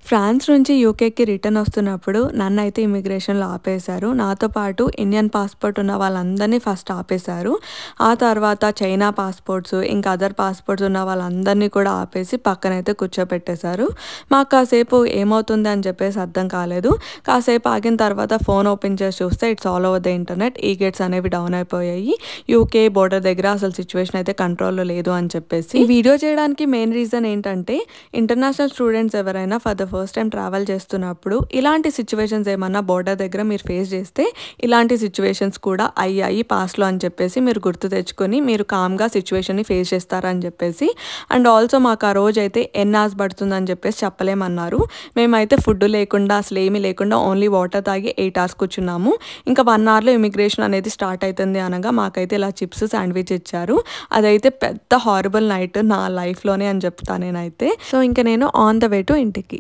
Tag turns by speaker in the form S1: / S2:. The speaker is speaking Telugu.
S1: ఫ్రాన్స్ నుంచి యూకేకి రిటర్న్ వస్తున్నప్పుడు నన్నైతే ఇమిగ్రేషన్లో ఆపేశారు. నాతో పాటు ఇండియన్ పాస్‌పోర్ట్ ఉన్న వాళ్ళందరినీ ఫస్ట్ ఆపేశారు. ఆ తర్వాత చైనా పాస్‌పోర్ట్స్, ఇంకా అదర్ పాస్‌పోర్ట్స్ ఉన్న వాళ్ళందరినీ కూడా ఆపేసి పక్కనైతే కూర్చోపెట్టేశారు. మాకు కాసేపు ఏమవుతుంది అని చెప్పేసి అర్థం కాలేదు. కాసేపు ఆగిన తర్వాత ఫోన్ ఓపెన్ చేసి చూస్తే it's all over the internet. ఈ గేట్స్ అనేవి డౌన్ అయిపోయాయి. యూకే బోర్డర్ దగ్గర అసలు సిచ్యువేషన్ అయితే కంట్రోల్‌లో లేదు అని చెప్పేసి. ఈ వీడియో చేయడానికి మెయిన్ రీజన్ ఏంటంటే ఇంటర్నేషనల్ స్టూడెంట్స్ ఎవరైనా for the first time travel చేస్తున్నప్పుడు ఇలాంటి సిచ్యువేషన్స్ ఏమన్నా బోర్డర్ దగ్గర మీరు ఫేస్ చేస్తే ఇలాంటి సిచ్యువేషన్స్ కూడా అయ్యాయి పాస్ట్లో అని చెప్పేసి మీరు గుర్తు తెచ్చుకొని మీరు కామ్గా సిచ్యువేషన్ని ఫేస్ చేస్తారని చెప్పేసి. అండ్ ఆల్సో మాకు ఆ రోజు అయితే ఎన్ని అవర్స్ పడుతుందని చెప్పేసి చెప్పలేమన్నారు. మేమైతే ఫుడ్ లేకుండా అసలు ఏమీ లేకుండా ఓన్లీ వాటర్ తాగి 8 అవర్స్ కూర్చున్నాము. ఇంకా 1 అవర్లో ఇమిగ్రేషన్ అనేది స్టార్ట్ అవుతుంది అనగా మాకైతే ఇలా చిప్స్ శాండ్విచ్ ఇచ్చారు. అదైతే పెద్ద హారబుల్ నైట్ నా లైఫ్లోనే అని చెప్తాను నేనైతే. సో ఇంకా నేను ఆన్ ద వే టు ఇంటికి.